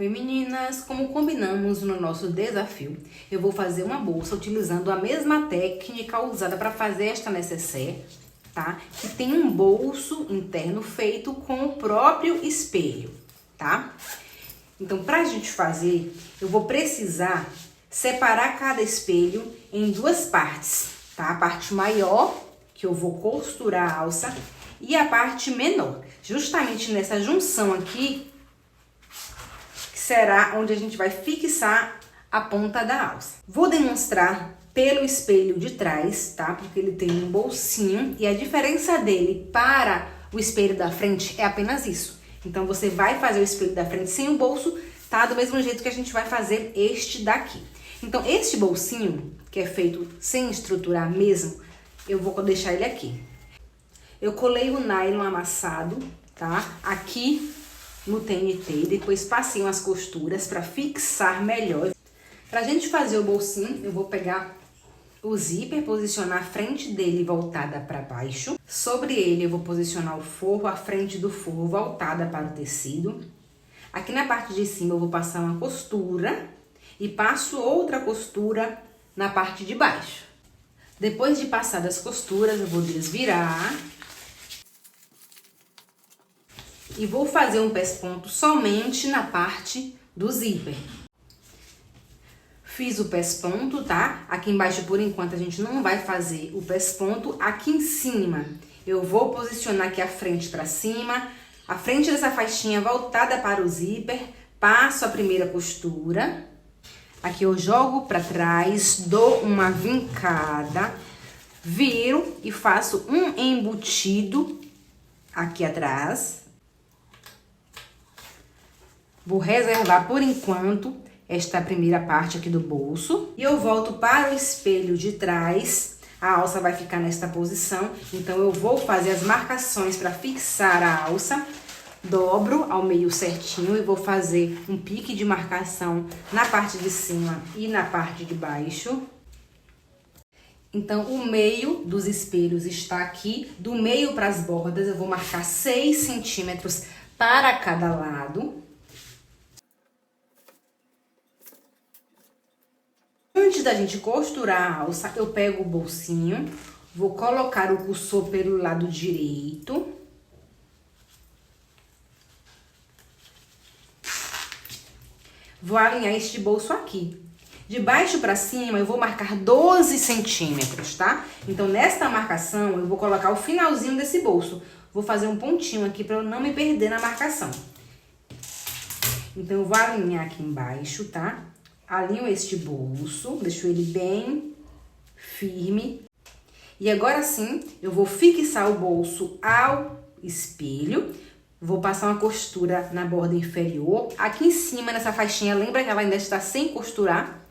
Oi meninas, como combinamos no nosso desafio, eu vou fazer uma bolsa utilizando a mesma técnica usada para fazer esta nécessaire, tá? Que tem um bolso interno feito com o próprio espelho, tá? Então, pra gente fazer, eu vou precisar separar cada espelho em duas partes, tá? A parte maior, que eu vou costurar a alça, e a parte menor. Justamente nessa junção aqui, será onde a gente vai fixar a ponta da alça. Vou demonstrar pelo espelho de trás, tá? Porque ele tem um bolsinho e a diferença dele para o espelho da frente é apenas isso. Então, você vai fazer o espelho da frente sem o bolso, tá? Do mesmo jeito que a gente vai fazer este daqui. Então, este bolsinho, que é feito sem estruturar mesmo, eu vou deixar ele aqui. Eu colei o nylon amassado, tá? Aqui no TNT, depois passei umas costuras para fixar melhor. Pra gente fazer o bolsinho, eu vou pegar o zíper, posicionar a frente dele voltada para baixo. Sobre ele eu vou posicionar o forro, a frente do forro voltada para o tecido. Aqui na parte de cima eu vou passar uma costura e passo outra costura na parte de baixo. Depois de passar das costuras, eu vou desvirar. E vou fazer um pesponto somente na parte do zíper. Fiz o pesponto, tá? Aqui embaixo, por enquanto, a gente não vai fazer o pesponto. Aqui em cima, eu vou posicionar aqui a frente para cima. A frente dessa faixinha voltada para o zíper. Passo a primeira costura. Aqui eu jogo para trás, dou uma vincada. Viro e faço um embutido aqui atrás. Vou reservar por enquanto esta primeira parte aqui do bolso. E eu volto para o espelho de trás. A alça vai ficar nesta posição. Então, eu vou fazer as marcações para fixar a alça. Dobro ao meio certinho e vou fazer um pique de marcação na parte de cima e na parte de baixo. Então, o meio dos espelhos está aqui. Do meio para as bordas, eu vou marcar 6 centímetros para cada lado. Antes da gente costurar a alça, eu pego o bolsinho, vou colocar o cursor pelo lado direito. Vou alinhar este bolso aqui. De baixo para cima, eu vou marcar 12 centímetros, tá? Então, nesta marcação, eu vou colocar o finalzinho desse bolso. Vou fazer um pontinho aqui para eu não me perder na marcação. Então, eu vou alinhar aqui embaixo, tá? Alinho este bolso, deixo ele bem firme. E agora sim, eu vou fixar o bolso ao espelho. Vou passar uma costura na borda inferior. Aqui em cima, nessa faixinha, lembra que ela ainda está sem costurar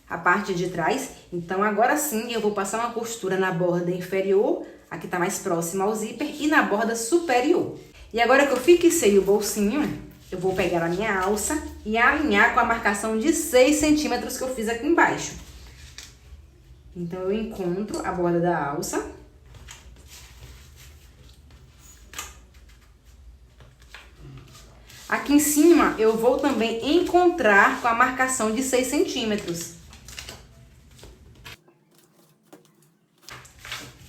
a parte de trás? Então, agora sim, eu vou passar uma costura na borda inferior. Aqui tá mais próxima ao zíper e na borda superior. E agora que eu fixei o bolsinho, eu vou pegar a minha alça e alinhar com a marcação de 6 centímetros que eu fiz aqui embaixo. Então, eu encontro a borda da alça. Aqui em cima, eu vou também encontrar com a marcação de 6 centímetros.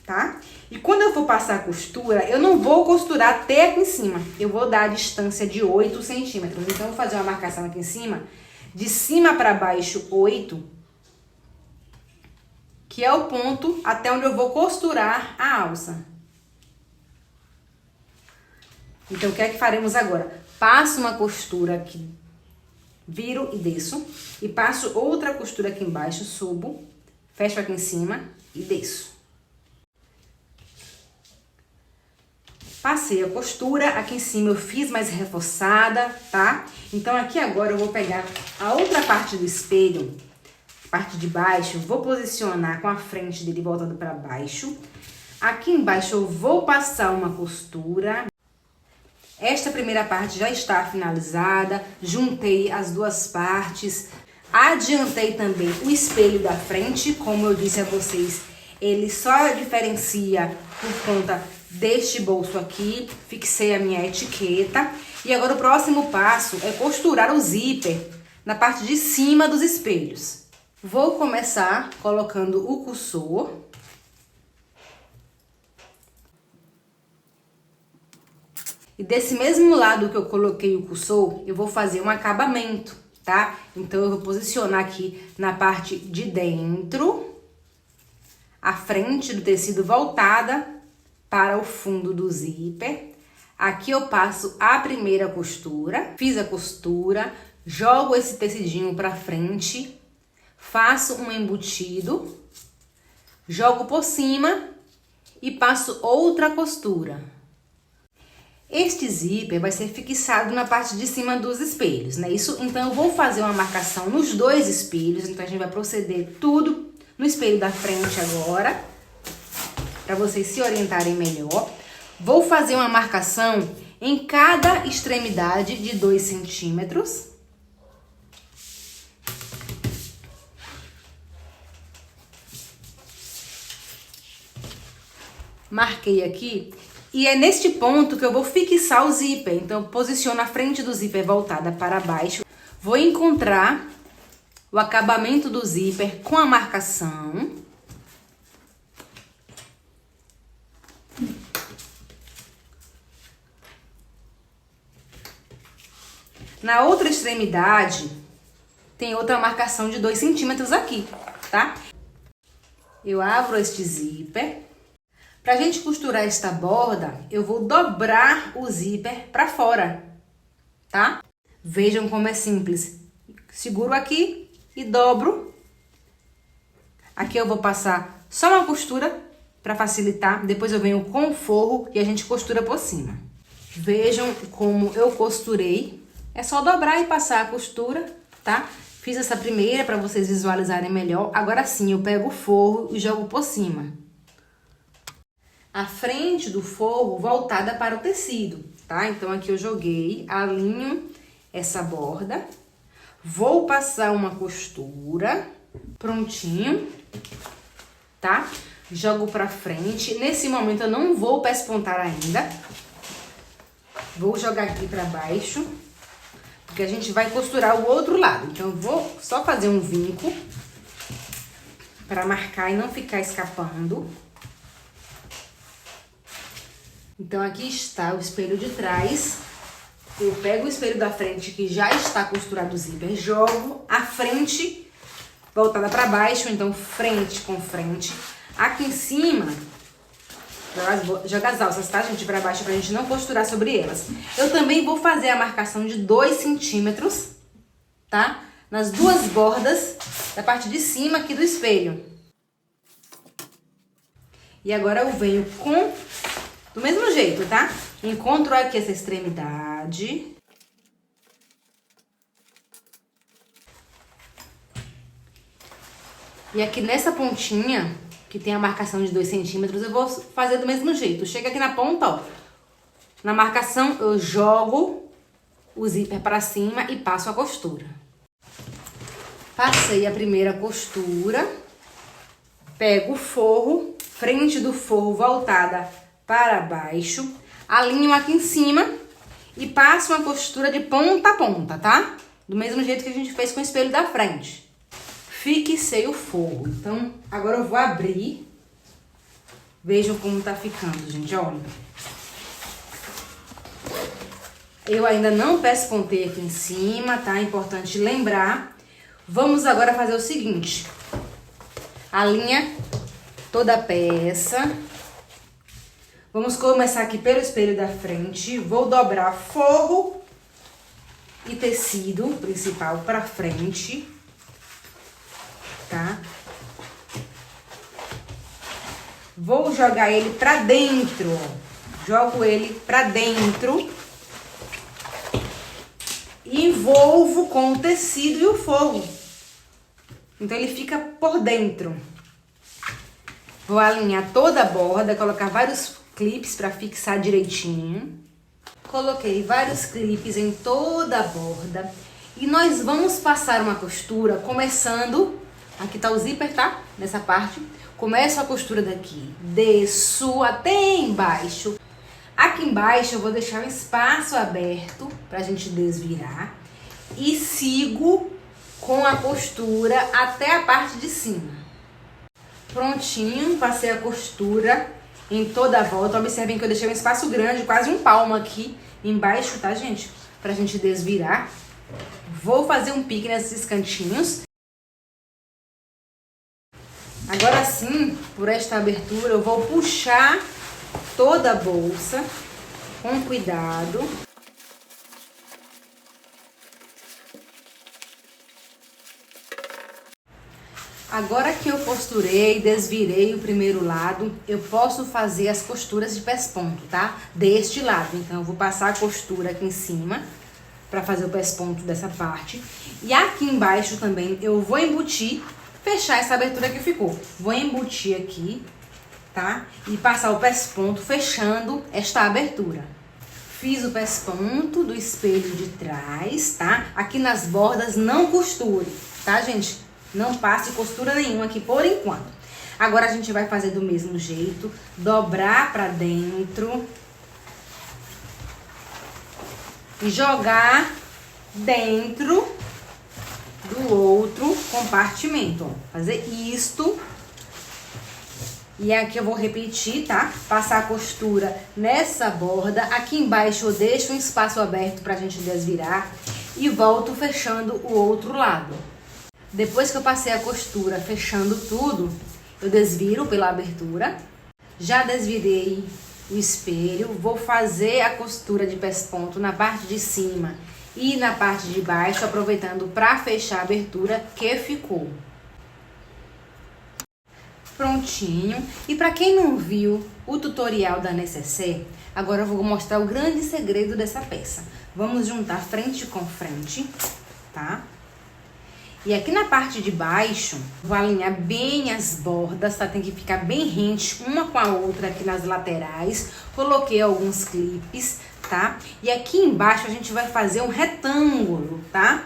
Tá? E quando eu for passar a costura, eu não vou costurar até aqui em cima. Eu vou dar a distância de 8 centímetros. Então, eu vou fazer uma marcação aqui em cima, de cima para baixo, 8, que é o ponto até onde eu vou costurar a alça. Então, o que é que faremos agora? Passo uma costura aqui, viro e desço. E passo outra costura aqui embaixo, subo, fecho aqui em cima e desço. Passei a costura, aqui em cima eu fiz mais reforçada, tá? Então, aqui agora eu vou pegar a outra parte do espelho, parte de baixo, vou posicionar com a frente dele voltando para baixo. Aqui embaixo eu vou passar uma costura. Esta primeira parte já está finalizada, juntei as duas partes. Adiantei também o espelho da frente, como eu disse a vocês, Ele só diferencia por conta deste bolso aqui. Fixei a minha etiqueta. E agora o próximo passo é costurar o zíper na parte de cima dos espelhos. Vou começar colocando o cursor. E desse mesmo lado que eu coloquei o cursor, eu vou fazer um acabamento, tá? Então, eu vou posicionar aqui na parte de dentro, a frente do tecido voltada para o fundo do zíper. Aqui eu passo a primeira costura, fiz a costura, jogo esse tecidinho para frente, faço um embutido, jogo por cima e passo outra costura. Este zíper vai ser fixado na parte de cima dos espelhos, né? Então eu vou fazer uma marcação nos dois espelhos, então a gente vai proceder tudo no espelho da frente agora, para vocês se orientarem melhor. Vou fazer uma marcação em cada extremidade de 2 centímetros. Marquei aqui. E é neste ponto que eu vou fixar o zíper. Então, eu posiciono a frente do zíper voltada para baixo. Vou encontrar o acabamento do zíper com a marcação. Na outra extremidade, tem outra marcação de 2 centímetros aqui, tá? Eu abro este zíper. Pra gente costurar esta borda, eu vou dobrar o zíper pra fora, tá? Vejam como é simples. Seguro aqui e dobro. Aqui eu vou passar só uma costura pra facilitar. Depois eu venho com o forro e a gente costura por cima. Vejam como eu costurei. É só dobrar e passar a costura, tá? Fiz essa primeira pra vocês visualizarem melhor. Agora sim, eu pego o forro e jogo por cima. A frente do forro voltada para o tecido, tá? Então, aqui eu joguei, alinho essa borda, vou passar uma costura, prontinho, tá? Jogo pra frente. Nesse momento, eu não vou pespontar ainda. Vou jogar aqui pra baixo, porque a gente vai costurar o outro lado. Então, eu vou só fazer um vinco pra marcar e não ficar escapando. Então, aqui está o espelho de trás. Eu pego o espelho da frente, que já está costurado o zíper, jogo a frente voltada para baixo, então frente com frente. Aqui em cima, joga as alças, tá, gente? Para baixo, pra gente não costurar sobre elas. Eu também vou fazer a marcação de 2 centímetros, tá? Nas duas bordas da parte de cima aqui do espelho. E agora eu venho do mesmo jeito, tá? Encontro aqui essa extremidade. E aqui nessa pontinha, que tem a marcação de 2 centímetros, eu vou fazer do mesmo jeito. Chega aqui na ponta, ó. Na marcação, eu jogo o zíper para cima e passo a costura. Passei a primeira costura. Pego o forro, frente do forro voltada para baixo, alinho aqui em cima e passo uma costura de ponta a ponta, tá? Do mesmo jeito que a gente fez com o espelho da frente. Fixei o forro. Então, agora eu vou abrir. Vejam como tá ficando, gente, olha. Eu ainda não pespontei aqui em cima, tá? É importante lembrar. Vamos agora fazer o seguinte. Alinha toda a peça. Vamos começar aqui pelo espelho da frente. Vou dobrar forro e tecido principal pra frente, tá? Vou jogar ele pra dentro, ó. Jogo ele pra dentro. E envolvo com o tecido e o forro. Então, ele fica por dentro. Vou alinhar toda a borda, colocar vários clipes para fixar direitinho. Coloquei vários clipes em toda a borda. E nós vamos passar uma costura começando... Aqui tá o zíper, tá? Nessa parte. Começo a costura daqui, desço até embaixo. Aqui embaixo eu vou deixar um espaço aberto pra gente desvirar e sigo com a costura até a parte de cima. Prontinho, passei a costura em toda a volta. Observem que eu deixei um espaço grande, quase um palmo aqui embaixo, tá, gente? Pra gente desvirar. Vou fazer um pique nesses cantinhos. Agora sim, por esta abertura, eu vou puxar toda a bolsa com cuidado. Agora que eu costurei, desvirei o primeiro lado, eu posso fazer as costuras de pesponto, tá? Deste lado. Então, eu vou passar a costura aqui em cima para fazer o pesponto dessa parte. E aqui embaixo também eu vou embutir, fechar essa abertura que ficou. Vou embutir aqui, tá? E passar o pesponto fechando esta abertura. Fiz o pesponto do espelho de trás, tá? Aqui nas bordas não costure, tá, gente? Não passe costura nenhuma aqui por enquanto. Agora a gente vai fazer do mesmo jeito, dobrar pra dentro e jogar dentro do outro compartimento, ó. Fazer isto. E aqui eu vou repetir, tá? Passar a costura nessa borda. Aqui embaixo eu deixo um espaço aberto pra gente desvirar e volto fechando o outro lado. Depois que eu passei a costura fechando tudo, eu desviro pela abertura. Já desvirei o espelho, vou fazer a costura de pesponto na parte de cima e na parte de baixo, aproveitando para fechar a abertura que ficou. Prontinho. E para quem não viu o tutorial da necessaire, agora eu vou mostrar o grande segredo dessa peça. Vamos juntar frente com frente, tá? E aqui na parte de baixo, vou alinhar bem as bordas, tá? Tem que ficar bem rente uma com a outra aqui nas laterais. Coloquei alguns clipes, tá? E aqui embaixo a gente vai fazer um retângulo, tá?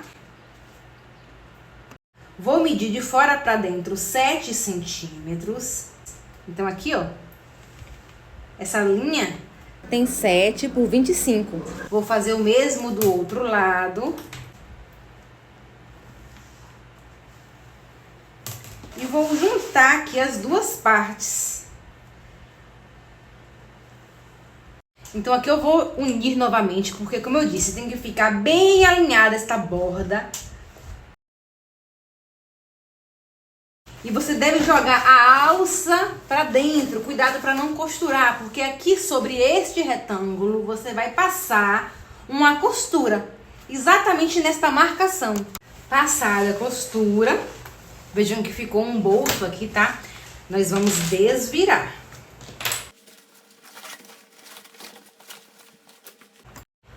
Vou medir de fora pra dentro 7 centímetros. Então aqui, ó, essa linha tem 7 por 25. Vou fazer o mesmo do outro lado. E vou juntar aqui as duas partes. Então aqui eu vou unir novamente, porque como eu disse, tem que ficar bem alinhada esta borda. E você deve jogar a alça pra dentro, cuidado para não costurar, porque aqui sobre este retângulo você vai passar uma costura, exatamente nesta marcação. Passada a costura, vejam que ficou um bolso aqui, tá? Nós vamos desvirar.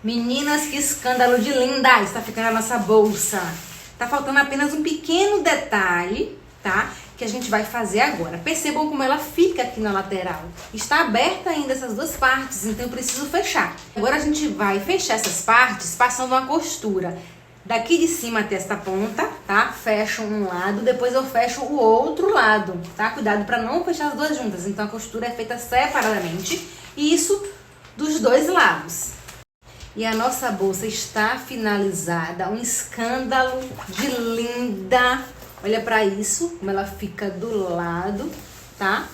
Meninas, que escândalo de linda está ficando a nossa bolsa. Tá faltando apenas um pequeno detalhe, tá? Que a gente vai fazer agora. Percebam como ela fica aqui na lateral. Está aberta ainda essas duas partes, então eu preciso fechar. Agora a gente vai fechar essas partes passando uma costura daqui de cima até esta ponta, tá? Fecho um lado, depois eu fecho o outro lado, tá? Cuidado para não fechar as duas juntas. Então a costura é feita separadamente, e isso dos dois lados. E a nossa bolsa está finalizada, um escândalo de linda. Olha pra isso, como ela fica do lado, tá?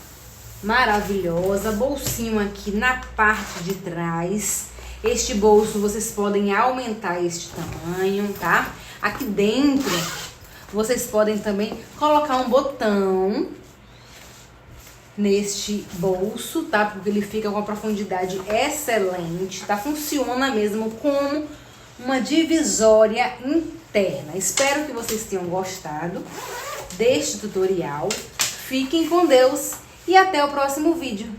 Maravilhosa. Bolsinho aqui na parte de trás. Este bolso vocês podem aumentar este tamanho, tá? Aqui dentro vocês podem também colocar um botão neste bolso, tá? Porque ele fica com uma profundidade excelente, tá? Funciona mesmo como uma divisória interna. Espero que vocês tenham gostado deste tutorial. Fiquem com Deus e até o próximo vídeo.